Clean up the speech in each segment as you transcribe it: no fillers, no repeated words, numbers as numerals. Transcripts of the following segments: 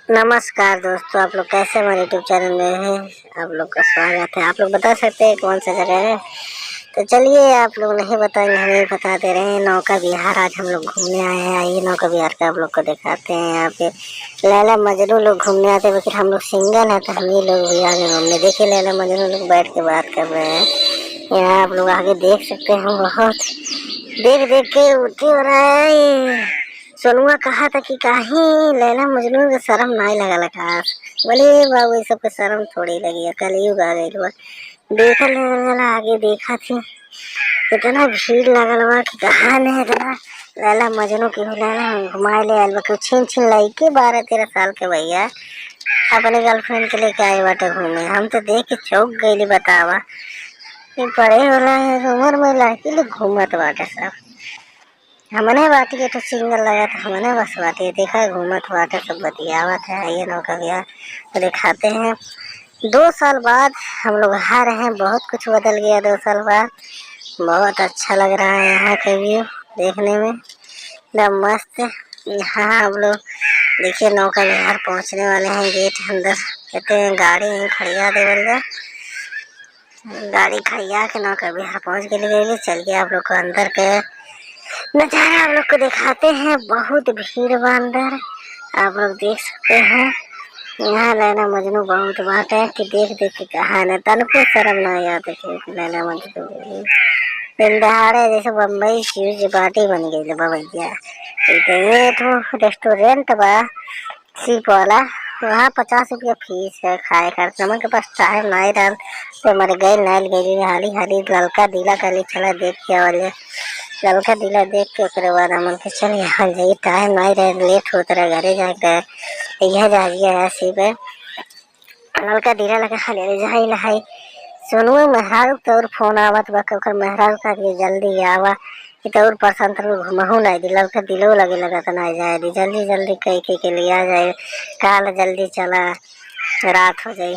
नमस्कार दोस्तों, आप लोग कैसे हमारे यूट्यूब चैनल में हैं। आप लोग का स्वागत है। आप लोग बता सकते हैं कौन सा जगह है? तो चलिए, आप लोग नहीं बताएंगे, हमें बता दे रहे हैं। नौका विहार आज हम लोग घूमने आए हैं। आइए नौका विहार का आप लोग को दिखाते हैं। यहाँ पे लैला मजनू लोग घूमने आते हैं, लेकिन हम लोग सिंगल हैं तो हम ही लोग भी आगे घूमने। देखिए लैला मजनू लोग बैठ के बात कर रहे हैं। यहाँ आप लोग आगे देख सकते हैं। बहुत देख देख के उल्टी हो रहा है। सोनुआ कहा था कि कहीं लैला मजनू के शर्म नहीं लगा खास। बोले बाबू, ये सबके शर्म थोड़ी लगी है। कलयुग आ गई हुआ। देखल आगे देखा थी, इतना भीड़ लगल बा कि कहा नहीं इतना लैला मजनू की लैला घुमाए ले आयल बा। छीन छीन लाई के 12-13 साल के भैया अपने गर्लफ्रेंड के लेके आए बाटे घूमे। हम तो देख के चौक गई। बतावा, ये बड़े होला उम्र में लड़की लोग घूमत बाटे सब। हमने बाटी के तो सिंगल लगा था, हमने बस बाटी देखा घूमत बाटे सब बतियावत है। ये नौका विहार तो दिखाते हैं। 2 साल बाद हम लोग आ रहे हैं। बहुत कुछ बदल गया 2 साल बाद। बहुत अच्छा लग रहा है यहाँ का व्यू देखने में, एकदम मस्त। यहाँ हम लोग देखिए नौका विहार पहुँचने वाले हैं। गेट अंदर कहते हैं गाड़ी खड़िया देवल जा। गाड़ी खड़िया के नौका विहार पहुँच गए। चलिए आप लोग को अंदर के नजारा आप लोग को दिखाते हैं। बहुत भीड़ बा अंदर, आप लोग देख सकते हैं। यहाँ लैला मजनू बहुत बात है कि देख देख के कहा न तनको शर्म नहीं आते थे। लैला मजनू दिन दहाड़े जैसे बम्बई की पार्टी बन गई भैया। ये तो रेस्टोरेंट बा सीप वाला, वहाँ 50 रुपया फीस है खाए का। नमन के पास टाइम नहीं रहा तो हमारे गए नाल गई हाली हाली ललका दिला कली चला देख के वाले ललका दिला देख के ओकरे बाद हमन के चल यहाँ जाइए। टाइम नहीं रहे, लेट होता रहे घरे जाके यह जाइए ऐसे पे ललका दिला लगा खाली जाई लहाई। सुनुए मेहरारू तोर फोन आवत बा ओकर मेहरारू का जल्दी आवा तौर पसंद घुमहू नहीं दी। ललका दिलो लगे लगा तो नहीं जाए दी। जल्दी जल्दी कह के लिए आ जाए। काल जल्दी चला, रात हो जाए।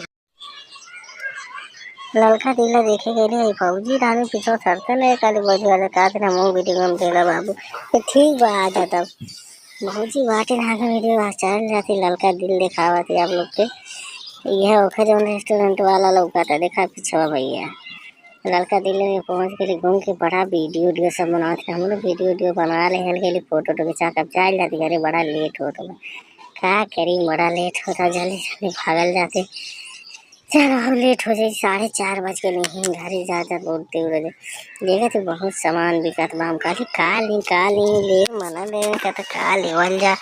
ललका दिला देखे गए फौजी रानी पीछे सरते नहीं काली बजी वाले का दिन मुँह वीडियो में देला बाबू तो ठीक बा आ जाता। भौजी बाटे ना वीडियो चल जाती। ललका दिल दिखावा थी आप लोग के। यह ओखे जो रेस्टोरेंट वाला लौका था देखा पीछे भैया ललका दिल में पहुँच गए। घूम के बड़ा वीडियो सब बनाते। हम लोग वीडियो बना ले हल गए। फोटो खिंचा कर चल जाती। अरे बड़ा लेट होता क्या करी, बड़ा लेट होता। जल्दी जल्दी भागल जाते। चलो हम लेट हो जाए। 4:30 बज के नहीं घर जाता बोलते उड़े देखा तो बहुत सामान बिकत बा। हम काली ले मना ले कहते का लेवल जा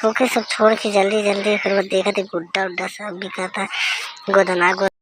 तो सब छोड़ के जल्दी जल्दी फिर देखा गुड्डा उड्डा सब बिकता। गोदना